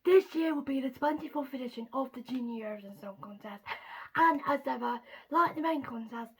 This year will be the 24th edition of the Junior Eurovision Song Contest, and as ever, like the main contest,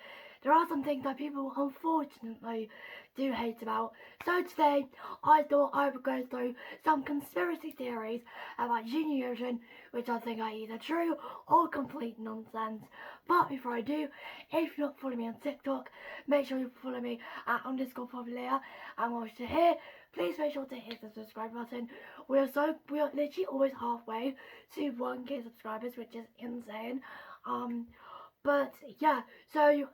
there are some things that people unfortunately do hate about. So today, I thought I would go through some conspiracy theories about Junior Eurovision, which I think are either true or complete nonsense. But before I do, if you're not following me on TikTok, make sure you follow me at _Popular, and whilst you're here, please make sure to hit the subscribe button. We are literally always halfway to 1K subscribers, which is insane. But yeah, so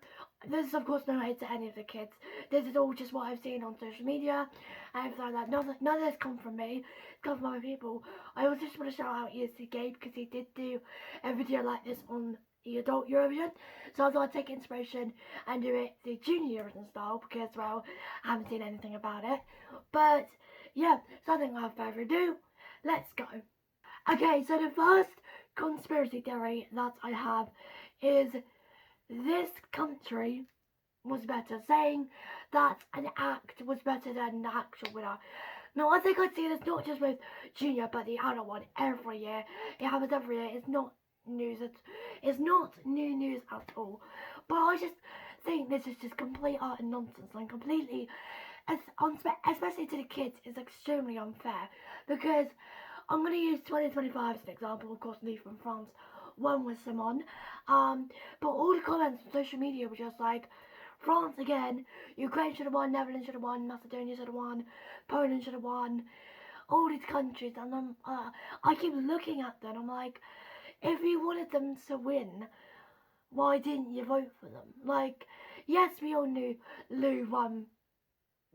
this is of course no hate to any of the kids. This is all just what I've seen on social media and everything like that. None of this come from me. It's come from other people. I also just want to shout out ESC Gabe because he did do a video like this on the adult Eurovision. So I thought I'd take inspiration and do it the junior Eurovision style because, well, I haven't seen anything about it. But yeah, so I think without further ado, let's go. Okay, so the first conspiracy theory that I have is this country was better, saying that an act was better than the actual winner. Now, I think I see this not just with Junior, but the other one every year. It happens every year. It's not news. It's not new news at all. But I just think this is just complete art and nonsense and completely, especially to the kids, is extremely unfair because I'm going to use 2025 as an example, of course, Lee from France won with Simon. But all the comments on social media were just like, France again, Ukraine should have won, Netherlands should have won, Macedonia should have won, Poland should have won, all these countries, and I keep looking at them, I'm like, if you wanted them to win, why didn't you vote for them? Like, yes, we all knew Lou won,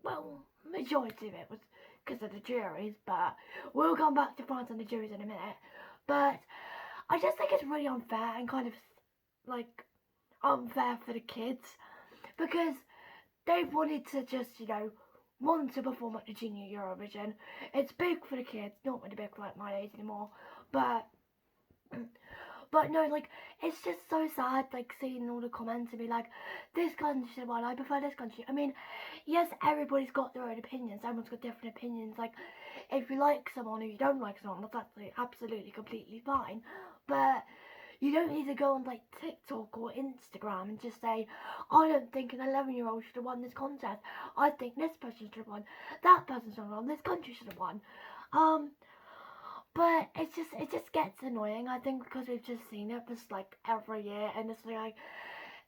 well, majority of it was because of the juries, but we'll come back to France and the juries in a minute. But I just think it's really unfair and kind of like unfair for the kids because they wanted to just, want to perform at the Junior Eurovision. It's big for the kids, not really big for like my age anymore, but no, like, it's just so sad, like, seeing all the comments and be like, this country should have won, I prefer this country. I mean, yes, everybody's got their own opinions, everyone's got different opinions, like, if you like someone or you don't like someone, that's absolutely completely fine, but you don't need to go on, like, TikTok or Instagram and just say, I don't think an 11-year-old should have won this contest, I think this person should have won, that person should have won, this country should have won, but it just gets annoying, I think, because we've just seen it just like every year, and it's like,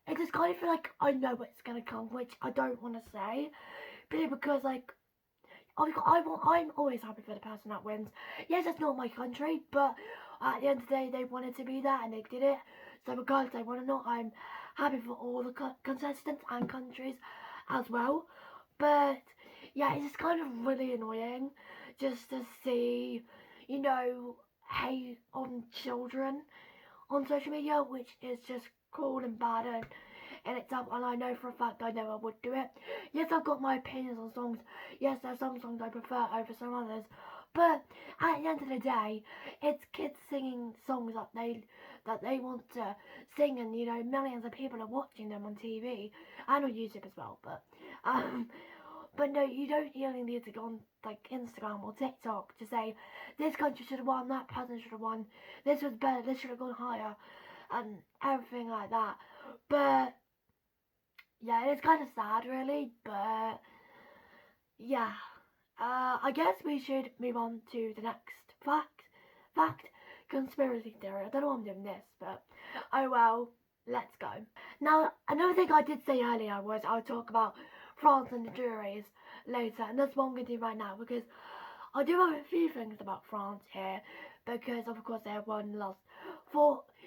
it just kind of feel like I know what's gonna come, which I don't want to say, but because like, I'm always happy for the person that wins. Yes, it's not my country, but at the end of the day, they wanted to be there and they did it. So regardless they won or not, I'm happy for all the contestants and countries as well. But yeah, it's just kind of really annoying just to see, hate on children on social media, which is just cruel and bad and it's up, and I know for a fact I never would do it. Yes, I've got my opinions on songs. Yes, there's some songs I prefer over some others. But at the end of the day, it's kids singing songs that they want to sing, and millions of people are watching them on TV and on YouTube as well. But no, you don't really need to go on like Instagram or TikTok to say this country should have won, that person should have won, this was better, this should have gone higher, and everything like that. But yeah, it's kind of sad, really. But yeah, I guess we should move on to the next fact, conspiracy theory. I don't know why I'm doing this, but oh well, let's go. Now, another thing I did say earlier was I would talk about France and the juries later, and that's what I'm going to do right now because I do have a few things about France here because of course they have won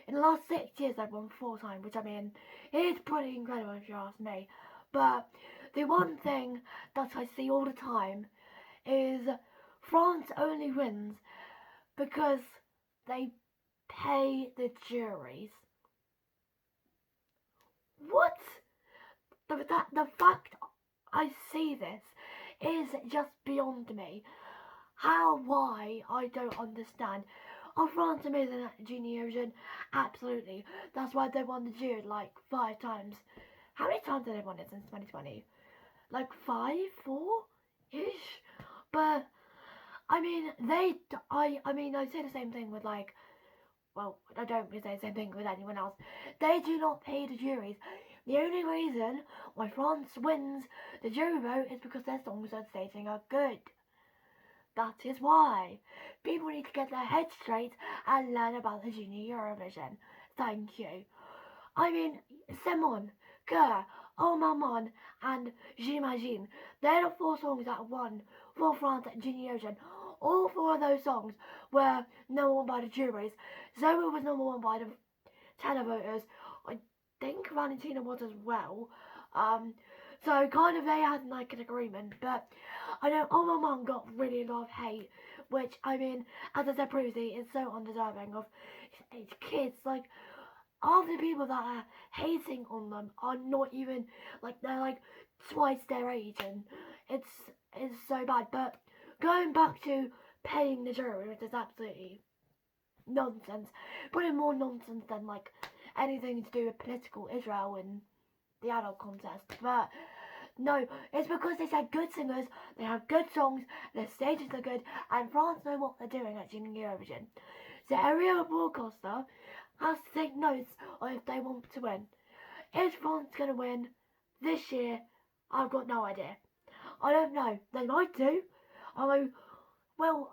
in the last 6 years they've won 4 times, which I mean is pretty incredible if you ask me. But the one thing that I see all the time is France only wins because they pay the juries. What? The fact I see this is just beyond me. Why, I don't understand. Are France amazing at the Junior Eurovision? Absolutely. That's why they won the jury like 5 times. How many times have they won it since 2020? Like 5, 4-ish? But I mean, I mean, I say the same thing with like, well, I don't really say the same thing with anyone else. They do not pay the juries. The only reason why France wins the jury vote is because their songs on staging are good. That is why. People need to get their heads straight and learn about the Junior Eurovision. Thank you. I mean, Simon, Cœur, Oh Maman, and J'imagine. They're the four songs that won for France at Junior Eurovision. All four of those songs were number one by the juries. Zoe was number one by the televoters. I think Valentina was as well. So kind of they had like an agreement, but I know Oh My Mum got really a lot of hate, which I mean, as I said previously, is so undeserving of its kids. Like half the people that are hating on them are not even like they're like twice their age, and it's it's so bad. But going back to paying the jury, which is absolutely nonsense, probably more nonsense than like anything to do with political Israel and the adult contest. But no, it's because they said good singers, they have good songs, their stages are good, and France know what they're doing at Junior Eurovision. So every other broadcaster has to take notes on if they want to win. Is France going to win this year? I've got no idea. I don't know. They might do. I well,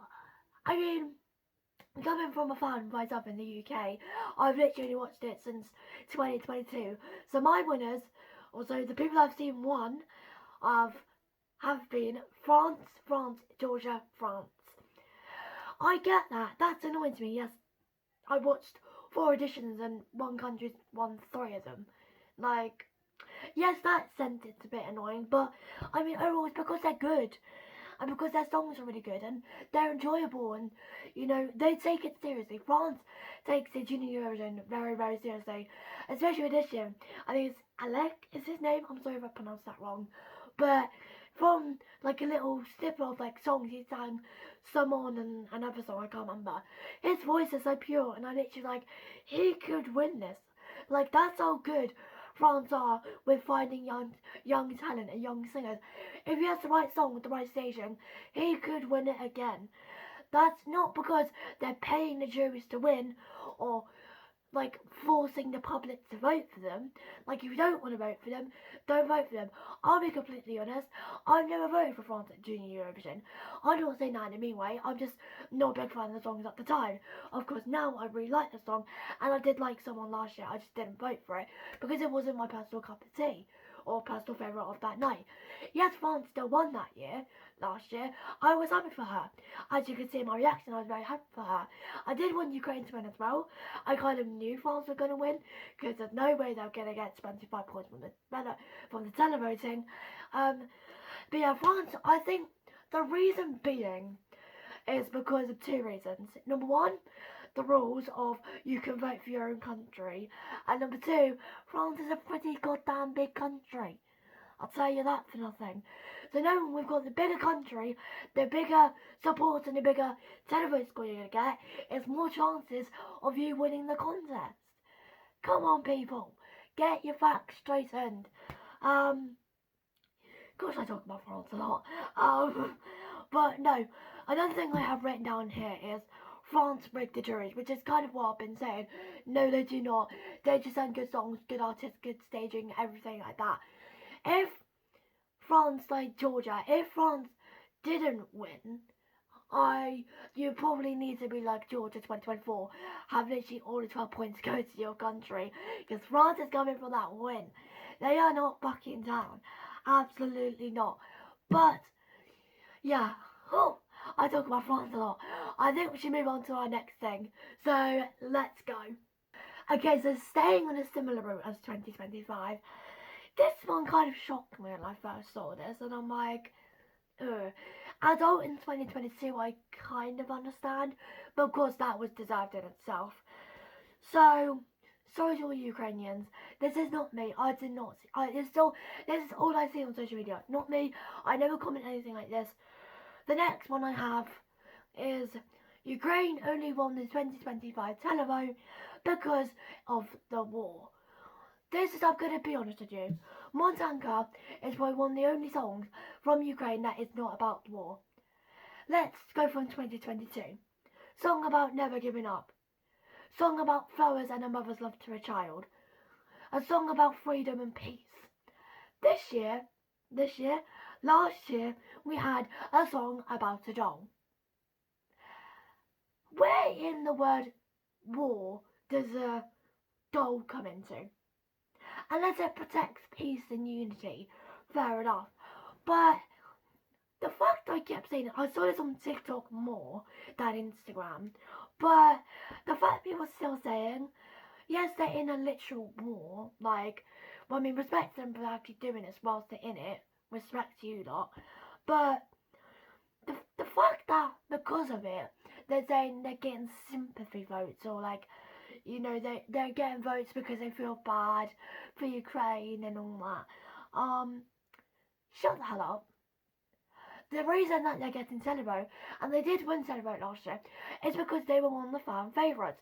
I mean, coming from a fan myself in the UK, I've literally watched it since 2022. So my winners, also the people I've seen won, have been France, France, Georgia, France. I get that. That's annoying to me. Yes, I watched 4 editions and one country's won 3 of them. Like, yes, that sentence a bit annoying, but I mean overall it's because they're good. And because their songs are really good and they're enjoyable, and you know they take it seriously. France takes the Junior Eurovision very, very seriously, especially with this year. I think it's Alec is his name. I'm sorry if I pronounced that wrong, but from like a little snippet of like songs he sang, Someone and another song I can't remember. His voice is so pure, and I literally like he could win this. Like that's how good France are with finding young talent and young singers. If he has the right song with the right station, he could win it again. That's not because they're paying the juries to win or like forcing the public to vote for them. Like if you don't want to vote for them, don't vote for them. I'll be completely honest. I've never voted for France at Junior Eurovision. I'm not saying that in a mean way. I'm just not a big fan of the songs at the time. Of course, now I really like the song, and I did like someone last year. I just didn't vote for it because it wasn't my personal cup of tea or personal favourite of that night. Yes, France still won that year, last year. I was happy for her. As you can see in my reaction, I was very happy for her. I did want Ukraine to win as well. I kind of knew France were going to win because there's no way they're going to get 25 points from the televoting. But yeah, France, I think the reason being is because of 2 reasons. Number one, the rules of you can vote for your own country. And number 2, France is a pretty goddamn big country. I'll tell you that for nothing. So now we've got the bigger country, the bigger support and the bigger televote score you're going to get, it's more chances of you winning the contest. Come on, people. Get your facts straightened. Gosh, I talk about France a lot. But no, another thing I have written down here is France rigged the juries, which is kind of what I've been saying. No, they do not. They just send good songs, good artists, good staging, everything like that. If France, like Georgia, if France didn't win, you probably need to be like Georgia 2024, have literally all the 12 points go to your country, because France is coming for that win. They are not backing down, absolutely not. But yeah, I talk about France a lot. I think we should move on to our next thing. So let's go. Okay, so staying on a similar route as 2025, this one kind of shocked me when I first saw this, and I'm like, ugh. Adult in 2022, I kind of understand, but of course that was deserved in itself. So, sorry to all Ukrainians, this is not me. I did not see, this is all I see on social media. Not me. I never comment anything like this. The next one I have is Ukraine only won the 2025 televote because of the war. This is, I'm going to be honest with you. Montanka is probably one of the only songs from Ukraine that is not about the war. Let's go from 2022. Song about never giving up. Song about flowers and a mother's love to a child. A song about freedom and peace. This year, last year, we had a song about a doll. Where in the word war does a doll come into? Unless it protects peace and unity, fair enough. But the fact I kept saying it, I saw this on TikTok more than Instagram, but the fact people still saying, yes, they're in a literal war, like, well, I mean, respect them for actually doing this whilst they're in it, respect you lot, but the fact that because of it, they're saying they're getting sympathy votes, or like, you know, they're getting votes because they feel bad for Ukraine and all that, shut the hell up. The reason that they're getting Celebrate, and they did win Celebrate last year, is because they were one of the fan favourites.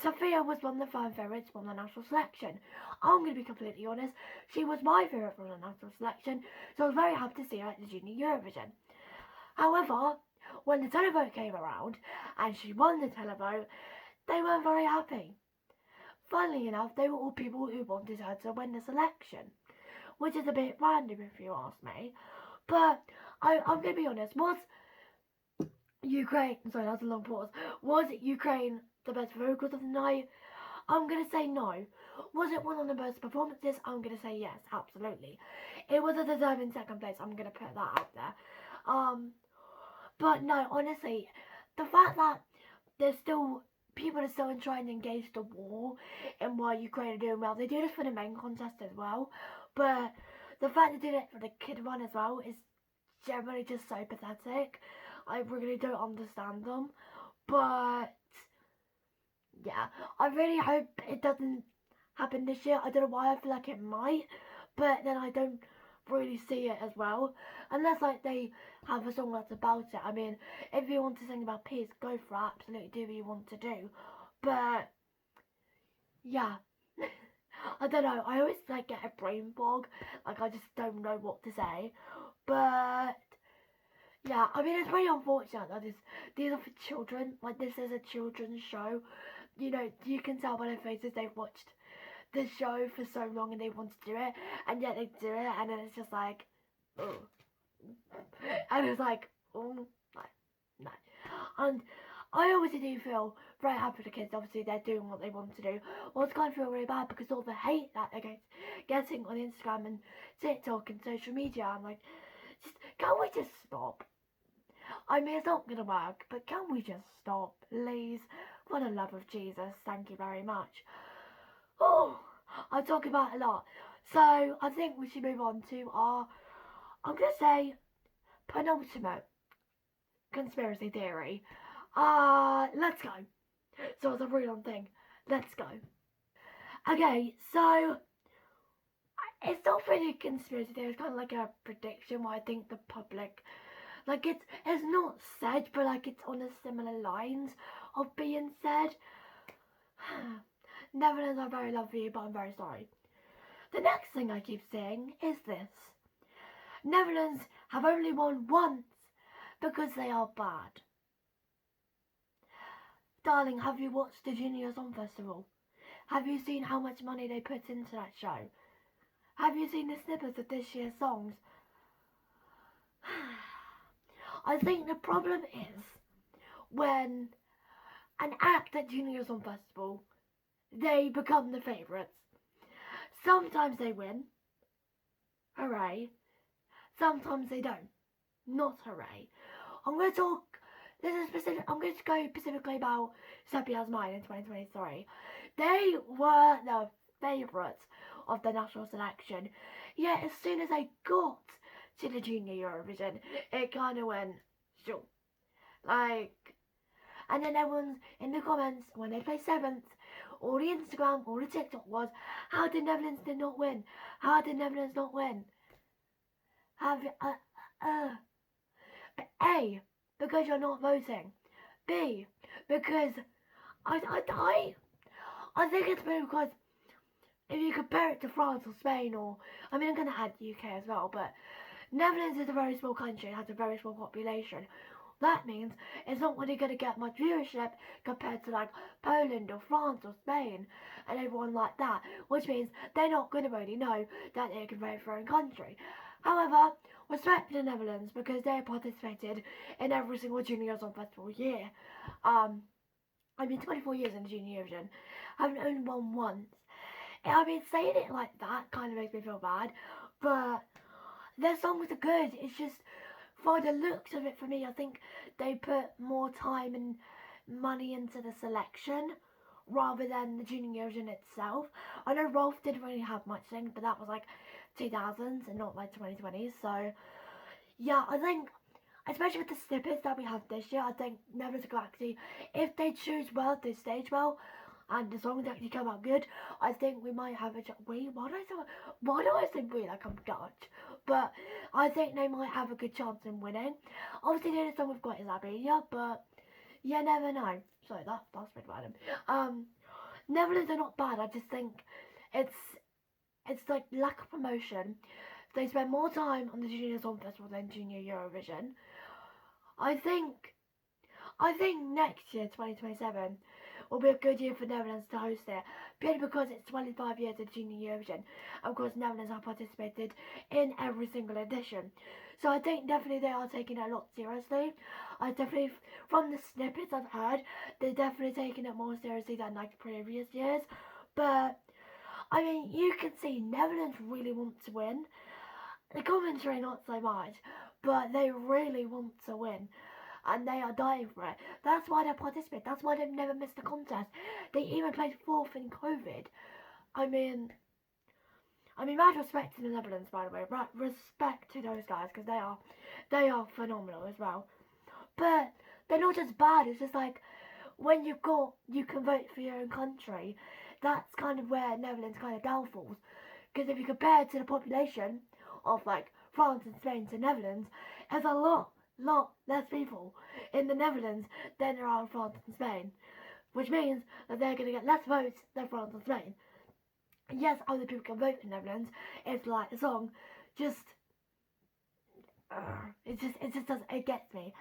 Sophia was one of the fan favourites from the national selection. I'm going to be completely honest, she was my favourite from the national selection, so I was very happy to see her at the Junior Eurovision. However, when the televote came around, and she won the televote, they weren't very happy. Funnily enough, they were all people who wanted her to win the selection, which is a bit random if you ask me. But I'm going to be honest, was Ukraine, sorry that's a long pause, was Ukraine the best vocals of the night? I'm going to say no. Was it one of the best performances? I'm going to say yes, absolutely. It was a deserving second place, I'm going to put that out there. But no, honestly, the fact that there's still, people are still trying to engage the war and why Ukraine are doing well, they do this for the main contest as well, but the fact they did it for the kid one as well is generally just so pathetic. I really don't understand them. But yeah, I really hope it doesn't happen this year. I don't know why I feel like it might, but then I don't really see it as well. Unless like they have a song that's about it. I mean, if you want to sing about peace, go for it. Absolutely do what you want to do. But yeah. I don't know, I always like get a brain fog, like I just don't know what to say, but yeah, I mean it's very unfortunate that these are for children, like this is a children's show, you know, you can tell by their faces they've watched the show for so long and they want to do it, and yet they do it, and then it's just like, oh, and it's like, oh, no, and I always do feel very happy for the kids. Obviously, they're doing what they want to do. Well, it's kind of feel really bad because all the hate that they're getting on Instagram and TikTok and social media. I'm like, can we just stop? I mean, it's not going to work, but can we just stop, please? For the love of Jesus, thank you very much. Oh, I talk about it a lot. So, I think we should move on to our, I'm going to say, penultimate conspiracy theory. Let's go. So it's a really long thing. Let's go. Okay, so it's not really a conspiracy theory. It's kind of like a prediction. What I think the public, like it's not said, but like it's on a similar lines of being said. Netherlands, I very love you, but I'm very sorry. The next thing I keep saying is this: Netherlands have only won once because they are bad. Darling, have you watched the Junior Song Festival? Have you seen how much money they put into that show? Have you seen the snippets of this year's songs? I think the problem is when an act at Junior Song Festival, they become the favourites. Sometimes they win, hooray. Sometimes they don't, not hooray. I'm going to talk. I'm going to go specifically about Serbia's Mine in 2023. They were the favourites of the national selection. Yet as soon as they got to the Junior Eurovision, it kind of went, sure. Like, and then everyone's in the comments when they play 7th, all the Instagram, all the TikTok was, how did Netherlands did not win? How did Netherlands not win? A, because you're not voting. B, because I think it's because if you compare it to France or Spain, or I mean I'm going to add UK as well, but Netherlands is a very small country, it has a very small population. that means it's not really going to get much viewership compared to like Poland or France or Spain and everyone like that, which means they're not going to really know that they can vote for their own country. However, respect the Netherlands because they participated in every single Junior Song Festival year. 24 years in the Junior Eurovision, haven't only won once. I mean, saying it like that kind of makes me feel bad, but their songs are good. It's just, for the looks of it for me, I think they put more time and money into the selection rather than the Junior Eurovision itself. I know Rolf didn't really have much things, but that was like 2000s and not like 2020s, so yeah, I think, especially with the snippets that we have this year, I think Netherlands could actually, if they choose well, they stage well, and the songs actually come out good, I think we might have a chance. Why do I say we like I'm Dutch? But I think they might have a good chance in winning. Obviously, the only song we've got is Albania, but you never know. So that's a bit random. Netherlands are not bad. I just think it's like lack of promotion. They spend more time on the Junior Song Festival than Junior Eurovision. I think next year, 2027, will be a good year for Netherlands to host it, purely because it's 25 years of Junior Eurovision. Of course, Netherlands have participated in every single edition. So I think definitely they are taking it a lot seriously. I definitely, from the snippets I've heard, they're definitely taking it more seriously than like previous years. But, I mean, you can see Netherlands really want to win. The commentary not so much, but they really want to win. And they are dying for it. That's why they participate. That's why they've never missed a contest. They even played fourth in COVID. I mean, mad respect to the Netherlands, by the way. Right, respect to those guys because they are phenomenal as well. But they're not just bad. It's just like when you can vote for your own country. That's kind of where Netherlands kind of downfalls. Because if you compare it to the population of like France and Spain to Netherlands, there's a lot less people in the Netherlands than there are in France and Spain, which means that they're going to get less votes than France and Spain. And yes, other people can vote in the Netherlands if like the song just it gets me,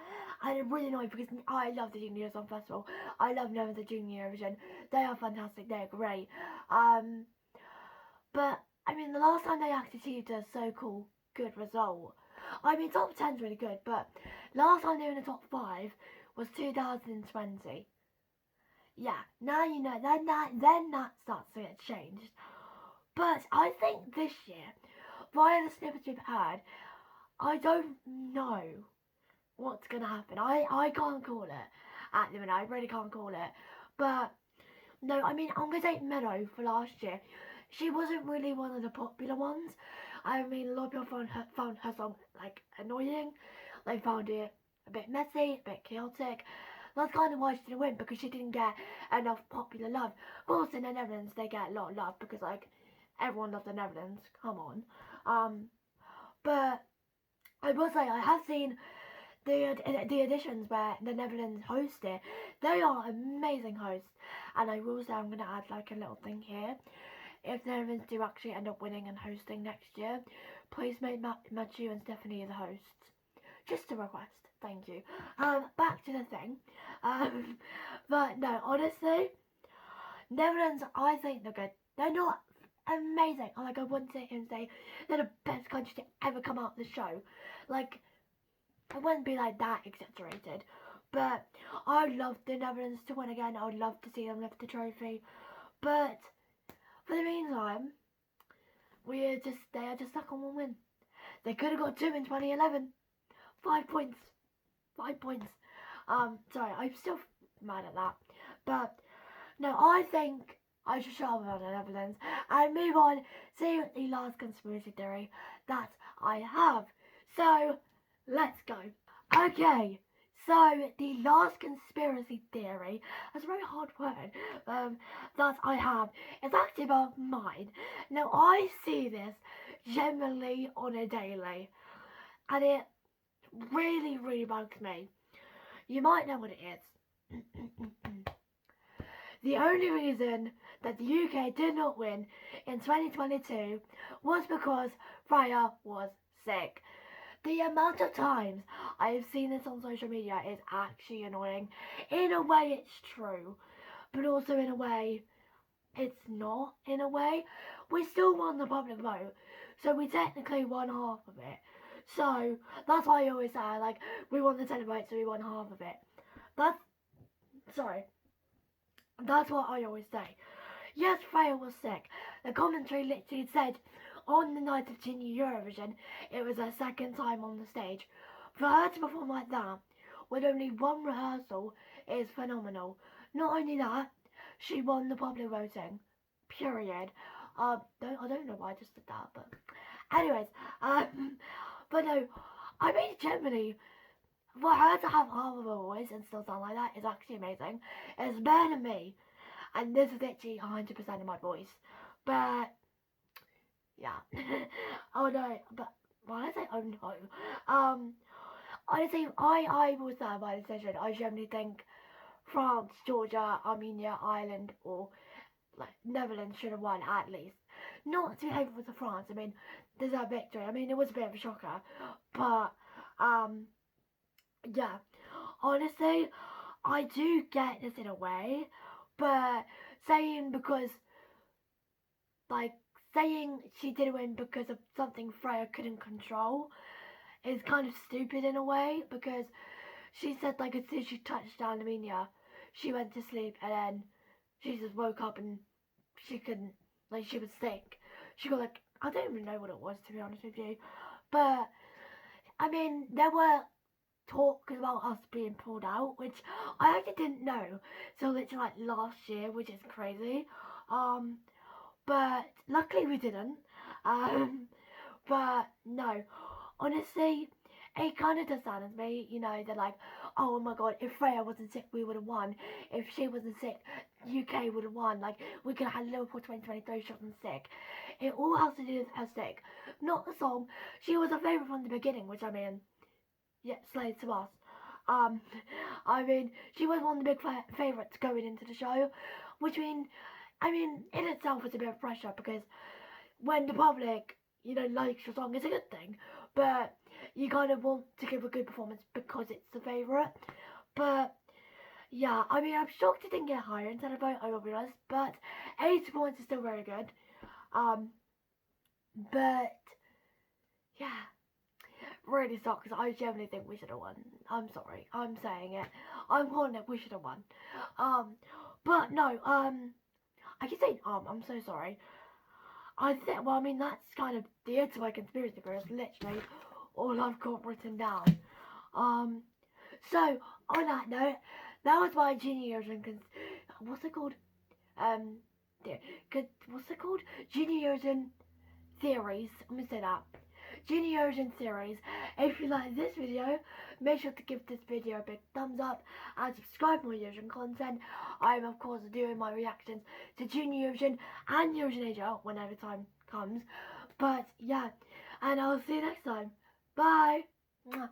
and it really annoying because I love the Junior Song Festival. I love knowing the Junior Eurovision. They are fantastic. They're great. But I mean, the last time they actually achieved a so-called good result, I mean, top 10's really good, but last time they were in the top 5 was 2020. Yeah, now you know, then that starts to get changed. But I think this year, via the snippets we've heard, I don't know what's going to happen. I can't call it at the minute. I really can't call it. But, no, I mean, I'm going to take Meadow for last year. She wasn't really one of the popular ones. I mean, a lot of people found her song, like, annoying. They found it a bit messy, a bit chaotic. That's kind of why she didn't win, because she didn't get enough popular love. Of course, in the Netherlands, they get a lot of love, because, like, everyone loves the Netherlands. Come on. But I will say, I have seen the editions where the Netherlands host it. They are amazing hosts. And I will say, I'm going to add, like, a little thing here. If the Netherlands do actually end up winning and hosting next year, please make Matthew and Stephanie the hosts. Just a request. Thank you. Back to the thing. But no, honestly, Netherlands, I think they're good. They're not amazing. Like, I wouldn't sit here and say they're the best country to ever come out of the show. Like, I wouldn't be like that exaggerated. But I'd love the Netherlands to win again. I'd love to see them lift the trophy. But for the meantime, they are just stuck on one win. They could have got 2 in 2011. 5 points. 5 points. Sorry, I'm still mad at that. But no, I think I should shut up about the Netherlands and move on to the last conspiracy theory that I have. So let's go. Okay. So, the last conspiracy theory, that's a very hard word, that I have, is actually about mine. Now, I see this generally on a daily, and it really, really bugs me. You might know what it is. The only reason that the UK did not win in 2022 was because Freya was sick. The amount of times I have seen this on social media. It's actually annoying. In a way, it's true, but also in a way, it's not. In a way, we still won the public vote, so we technically won half of it. So that's why I always say, like, we won the Senate vote, so we won half of it. That's sorry. That's what I always say. Yes, Freya was sick. The commentary literally said on the night of Junior Eurovision, it was her second time on the stage. For her to perform like that, with only one rehearsal, is phenomenal. Not only that, she won the public voting. Period. I don't know why I just did that, but anyways, but no, I mean generally, for her to have half of her voice and still sound like that is actually amazing. It's better than me, and this is literally 100% of my voice. But yeah, oh no, but why did I say oh no? Honestly, I was there by the decision. I generally think France, Georgia, Armenia, Ireland, or like Netherlands should have won at least. Not to be favourable to France. I mean, there's that victory. I mean, it was a bit of a shocker, but yeah. Honestly, I do get this in a way, but saying because like saying she did win because of something Freya couldn't control is kind of stupid in a way, because she said like as soon as she touched down Armenia, she went to sleep and then she just woke up and she couldn't, like, she was sick. She got like, I don't even know what it was, to be honest with you, but I mean there were talks about us being pulled out, which I actually didn't know so literally like last year, which is crazy. But luckily we didn't. Um, but no, honestly, it kind of does sadden me. You know, they're like, oh my god, if Freya wasn't sick, we would have won. If she wasn't sick, UK would have won. Like, we could have had Liverpool 2023 she wasn't sick. It all has to do with her sick, not the song. She was a favourite from the beginning, which I mean, yeah, slaves to us. Um, I mean, she was one of the big favourites going into the show, which I mean, in itself was a bit of pressure, because when the public, you know, likes your song, it's a good thing, but you kind of want to give a good performance because it's the favourite. But yeah, I mean, I'm shocked it didn't get higher instead of vote, I will be honest, but 80 points is still very good. But yeah, really sucks. I genuinely think we should have won. I'm sorry, I'm saying it. I'm calling it. We should have won. But no. I keep saying I'm so sorry. I think. Well, I mean that's kind of the answer to my conspiracy theory. It's literally all I've got written down. So on that note, that was my junior years and what's it called? What's it called? Junior years and theories. I'm gonna say that. Junior Origin series. If you like this video, make sure to give this video a big thumbs up and subscribe for more Eurovision content. I am of course doing my reactions to Junior Eurovision and Eurovision Asia whenever time comes. But yeah, and I'll see you next time. Bye! Mwah.